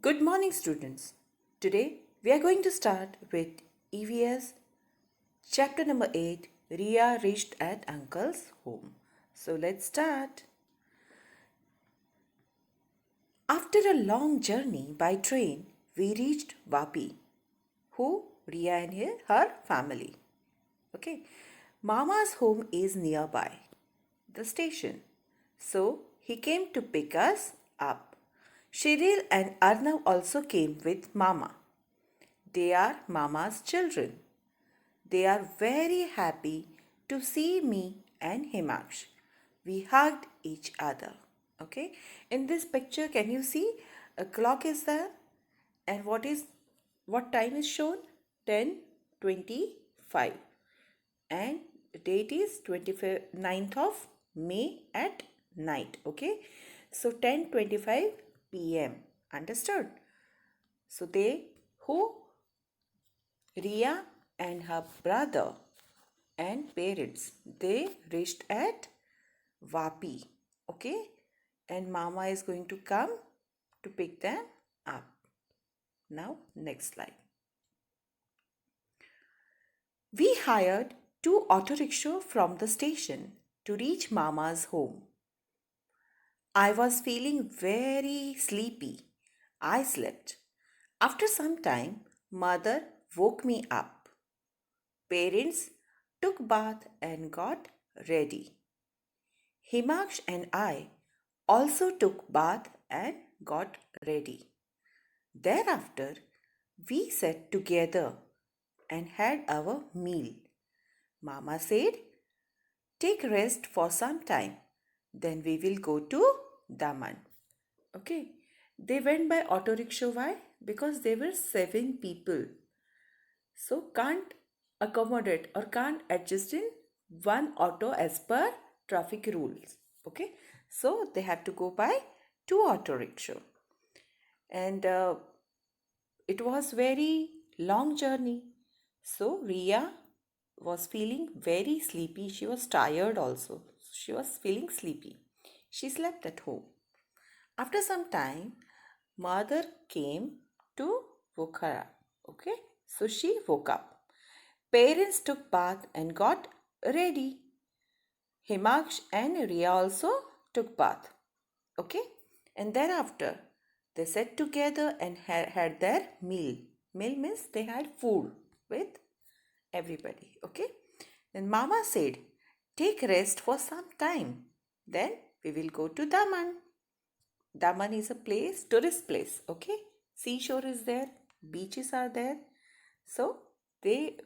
Good morning, students. Today we are going to start with EVS chapter number 8. Ria reached at uncle's home. So let's start. After a long journey by train, we reached Vapi, who Ria and her family. Okay, Mama's home is nearby the station, so he came to pick us up. Shiril and Arnav also came with Mama. They are Mama's children. They are very happy to see me and Himaksh. We hugged each other. Okay. In this picture, can you see a clock is there? And what time is shown? 10:25. And the date is 29th of May at night. Okay. So 10:25 p.m. Understood? So they who Ria and her brother and parents, they reached at Vapi. Okay, and Mama is going to come to pick them up. Now, next slide. We hired two auto rickshaw from the station to reach Mama's home. I was feeling very sleepy. I slept. After some time, mother woke me up. Parents took bath and got ready. Himaksh and I also took bath and got ready. Thereafter, we sat together and had our meal. Mama said, take rest for some time, then we will go to Daman. Okay, they went by auto rickshaw. Why? Because there were 7 people. So can't accommodate or can't adjust in one auto as per traffic rules. Okay, so they had to go by two auto rickshaw, and it was very long journey. So Ria was feeling very sleepy. She was tired also. She was feeling sleepy. She slept at home. After some time, mother came to woke her up. Okay, so she woke up. Parents took bath and got ready. Himaksh and Ria also took bath. Okay, and thereafter they sat together and had their meal. Meal means they had food with everybody. Okay, then Mama said, take rest for some time. Then we will go to Daman. Daman is a place, tourist place. Okay, seashore is there, beaches are there. So they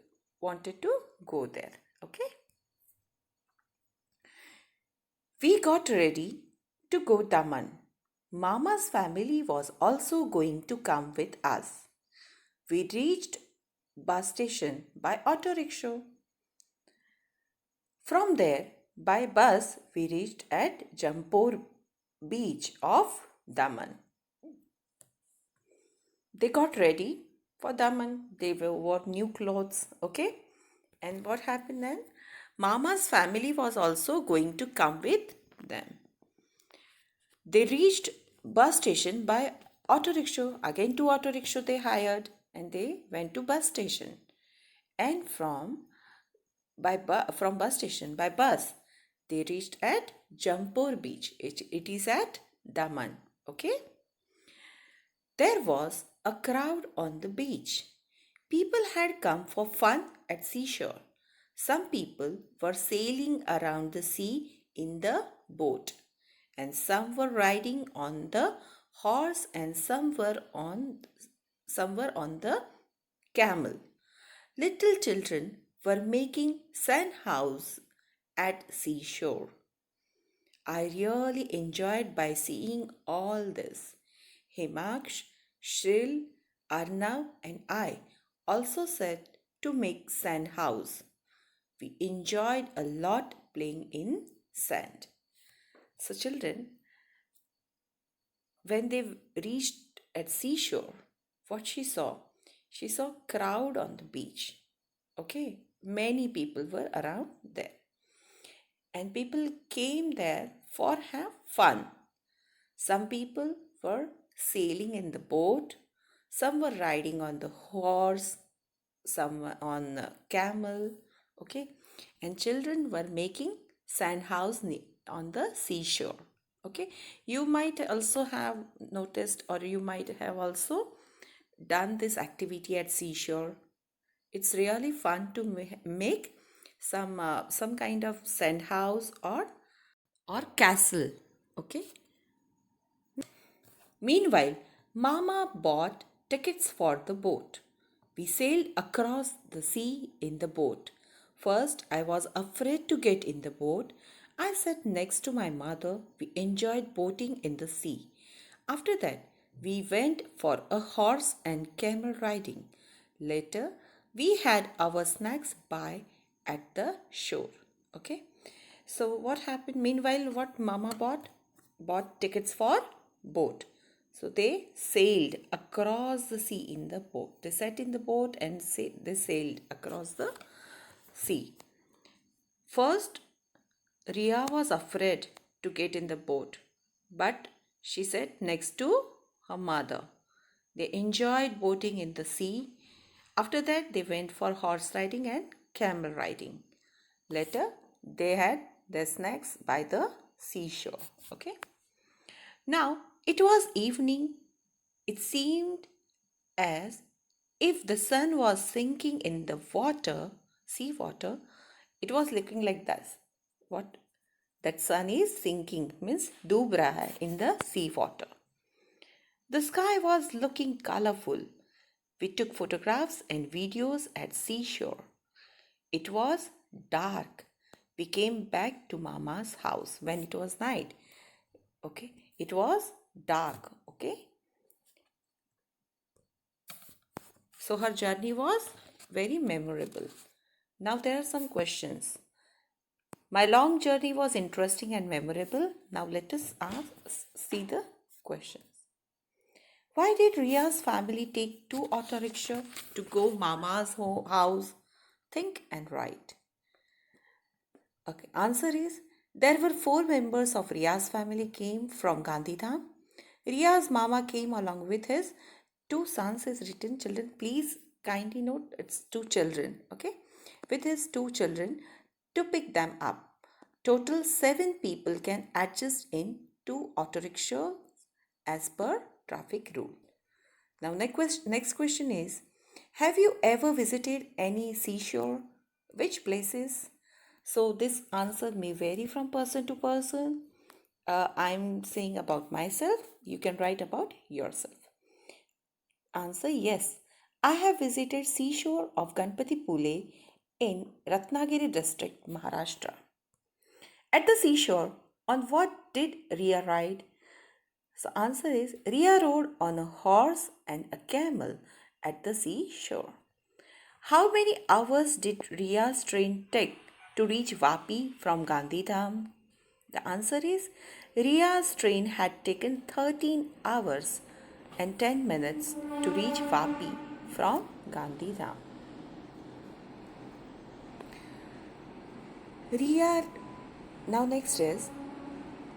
wanted to go there. Okay, we got ready to go Daman. Mama's family was also going to come with us. We reached bus station by auto rickshaw. From there, by bus, we reached at Jampur beach of Daman. They got ready for Daman. They wore new clothes, okay? And what happened then? Mama's family was also going to come with them. They reached bus station by auto rickshaw. Again, two auto rickshaw they hired and they went to bus station. And from bus station by bus, they reached at Jampur beach. It is at Daman. Okay. There was a crowd on the beach. People had come for fun at seashore. Some people were sailing around the sea in the boat, and some were riding on the horse, and some were on the camel. Little children were making sand house at seashore. I really enjoyed by seeing all this. Himaksh, Shril, Arnav and I also said to make sand house. We enjoyed a lot playing in sand. So children, when they reached at seashore, what she saw crowd on the beach. Okay, many people were around there. And people came there for have fun. Some people were sailing in the boat, some were riding on the horse, some were on a camel, okay, and children were making sand house on the seashore, okay. You might also have noticed, or you might have also done this activity at seashore. It's really fun to make some kind of sand house or castle, okay. Meanwhile, Mama bought tickets for the boat. We sailed across the sea in the boat. First, I was afraid to get in the boat. I sat next to my mother. We enjoyed boating in the sea. After that, we went for a horse and camel riding. Later, we had our snacks by at the shore. Okay. So what happened? Meanwhile, what Mama bought? Bought tickets for boat. So they sailed across the sea in the boat. They sat in the boat and they sailed across the sea. First, Ria was afraid to get in the boat, but she sat next to her mother. They enjoyed boating in the sea. After that, they went for horse riding and camel riding. Later, they had their snacks by the seashore. Okay. Now, it was evening. It seemed as if the sun was sinking in the water, sea water. It was looking like this. What? That sun is sinking means डूब रहा है in the sea water. The sky was looking colorful. We took photographs and videos at seashore. It was dark. We came back to Mama's house when it was night. Okay, it was dark. Okay, so her journey was very memorable. Now there are some questions. My long journey was interesting and memorable. Now let us see the questions. Why did Ria's family take two auto rickshaw to go Mama's house? Think and write. Okay, answer is there were four members of Ria's family came from Gandhidham. Ria's mama came along with his two sons is written children. Please kindly note it's two children, okay? With his two children to pick them up. Total 7 people can adjust in two auto rickshaws as per traffic rule. Now next question is, have you ever visited any seashore? Which places? So this answer may vary from person to person. I'm saying about myself. You can write about yourself. Answer yes. I have visited seashore of Ganpati Pule in Ratnagiri district, Maharashtra. At the seashore, on what did Ria ride? So answer is Ria rode on a horse and a camel at the seashore. How many hours did Ria's train take to reach Vapi from Gandhidham? The answer is Ria's train had taken 13 hours and 10 minutes to reach Vapi from Gandhidham. Ria, now next is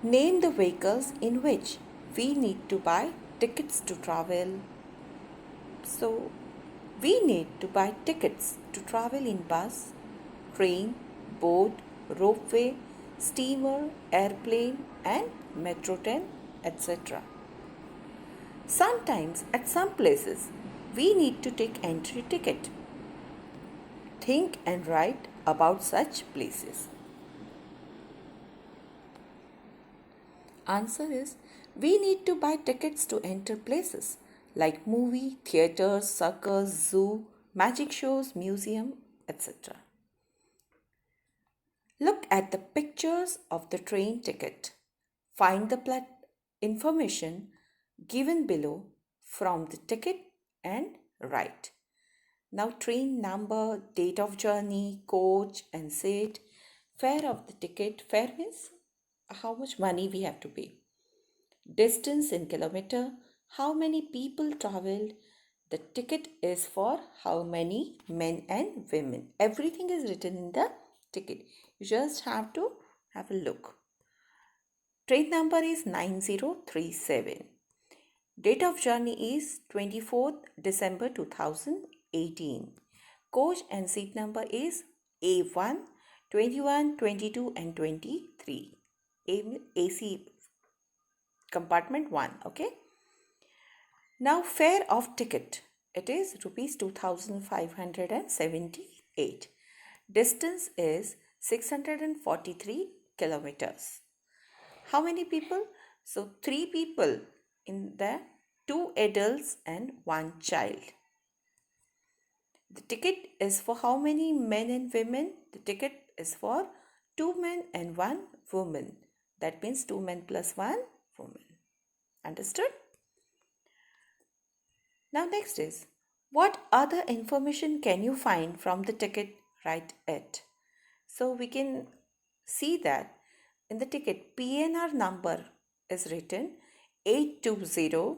name the vehicles in which we need to buy tickets to travel. So we need to buy tickets to travel in bus, train, boat, ropeway, steamer, airplane and metro train, etc. Sometimes at some places we need to take entry ticket. Think and write about such places. Answer is we need to buy tickets to enter places like movie, theaters, circus, zoo, magic shows, museum, etc. Look at the pictures of the train ticket. Find the information given below from the ticket and write. Now train number, date of journey, coach and seat, fare of the ticket. Fare means how much money we have to pay. Distance in kilometer, how many people traveled. The ticket is for how many men and women. Everything is written in the ticket. You just have to have a look. Train number is 9037. Date of journey is 24th December 2018. Coach and seat number is A1, 21, 22 and 23. AC compartment 1. Okay. Now fare of ticket. It is rupees 2578. Distance is 643 kilometers. How many people? So 3 people in the 2 adults and 1 child. The ticket is for how many men and women? The ticket is for 2 men and 1 woman. That means 2 men plus 1 woman. Understood? Now next is, what other information can you find from the ticket? Write it. So we can see that in the ticket PNR number is written 820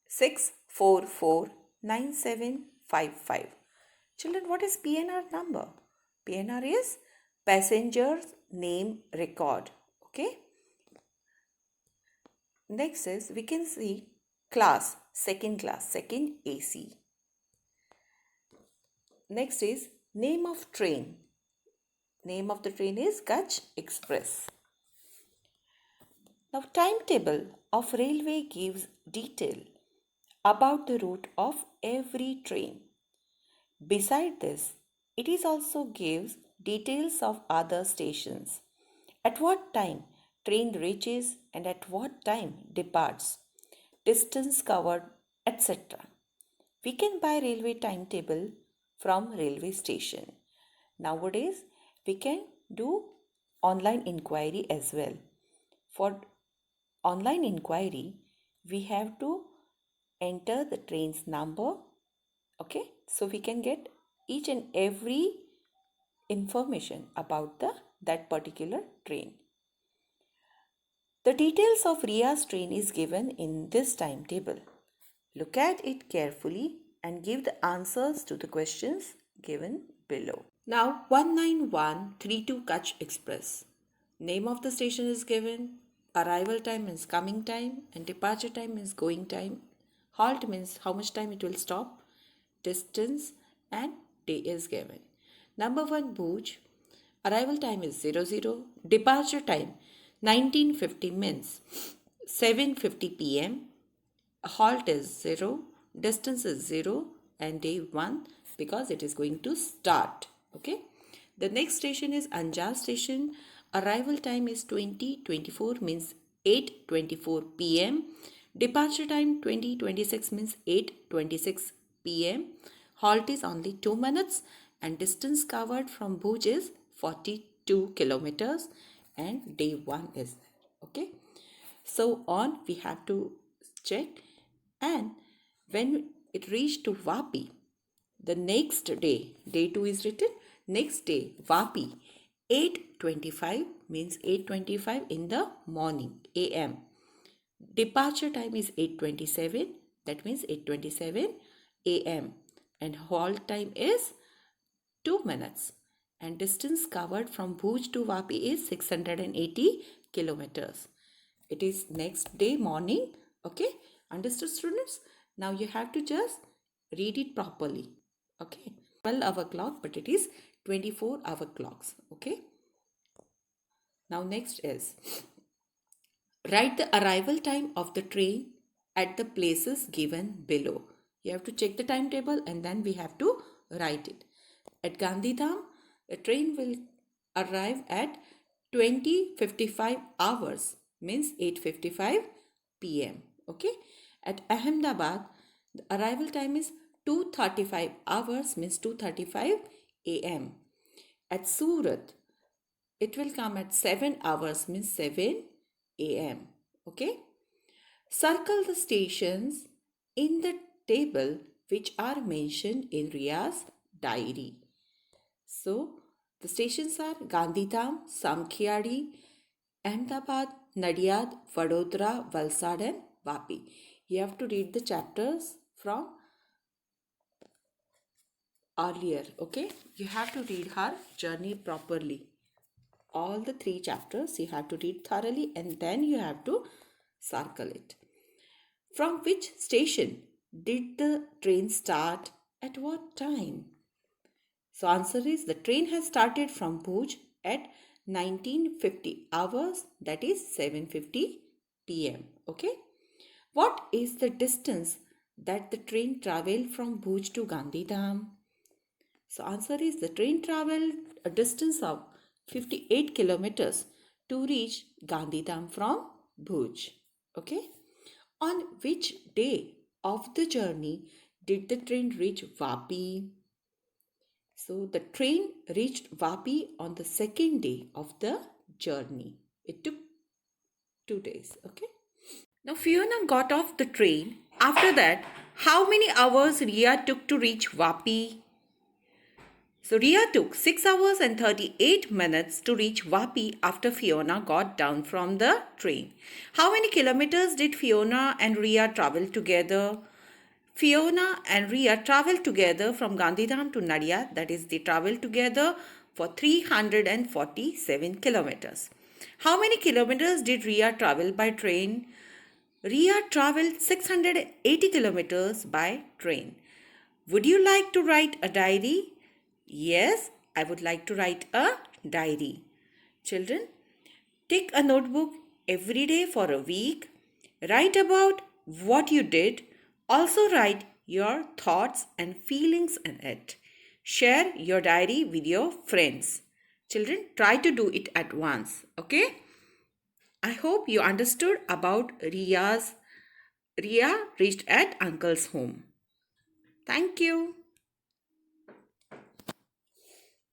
6449755. Children, what is PNR number? PNR is passenger's name record. Okay. Next is, we can see class, second AC. Next is name of train. Name of the train is Kutch Express. Now timetable of railway gives detail about the route of every train. Beside this, it is also gives details of other stations. At what time train reaches and at what time departs, distance covered, etc. We can buy railway timetable from railway station. Nowadays, we can do online inquiry as well. For online inquiry, we have to enter the train's number. Okay, so we can get each and every information about that particular train. The details of Ria's train is given in this timetable. Look at it carefully and give the answers to the questions given below. Now 19132 Kutch Express. Name of the station is given. Arrival time means coming time and departure time means going time. Halt means how much time it will stop. Distance and day is given. Number 1 Bhuj. Arrival time is 00. Departure time 1950 means 7:50 p.m. Halt is 0. Distance is 0 and day 1 because it is going to start. Okay. The next station is Anjar station. Arrival time is 20:24 means 8:24 p.m. Departure time 20:26 means 8:26 p.m. Halt is only 2 minutes and distance covered from Bhuj is 42 kilometers and day 1 is there. Okay. So on we have to check, and when it reached to Vapi, the next day, day 2 is written, next day Vapi 8:25 means 8:25 in the morning AM. Departure time is 8:27, that means 8:27 AM, and halt time is 2 minutes and distance covered from Bhuj to Vapi is 680 kilometers. It is next day morning. Okay, understood students? Now you have to just read it properly. Okay, 12-hour clock, but it is 24-hour clocks. Okay. Now next is, write the arrival time of the train at the places given below. You have to check the timetable and then we have to write it. At Gandhidham, the train will arrive at 20:55 hours means 8:55 p.m. Okay. At Ahmedabad, the arrival time is 2:35 hours means 2:35 a.m. At Surat, it will come at 7 hours means 7 a.m. Okay. Circle the stations in the table which are mentioned in Ria's diary. So the stations are Gandhidham, Samkhiadi, Ahmedabad, Nadiad, Vadodara, Valsad and Vapi. You have to read the chapters from earlier. Okay. You have to read her journey properly. All the 3 chapters you have to read thoroughly and then you have to circle it. From which station did the train start at what time? So answer is the train has started from Bhuj at 1950 hours, that is 7:50 pm. Okay. What is the distance that the train traveled from Bhuj to Gandhidham? So answer is the train traveled a distance of 58 kilometers to reach Gandhidham from Bhuj. Okay. On which day of the journey did the train reach Vapi? So the train reached Vapi on the second day of the journey. It took 2 days. Okay. Now Fiona got off the train. After that, how many hours Ria took to reach Vapi? So Ria took 6 hours and 38 minutes to reach Vapi after Fiona got down from the train. How many kilometers did Fiona and Ria travel together? Fiona and Ria traveled together from Gandhidham to Nadia, that is, they traveled together for 347 kilometers. How many kilometers did Ria travel by train? Ria traveled 680 kilometers by train. Would you like to write a diary? Yes, I would like to write a diary. Children, take a notebook every day for a week. Write about what you did. Also write your thoughts and feelings in it. Share your diary with your friends. Children, try to do it at once. Okay? I hope you understood about Ria reached at uncle's home. Thank you.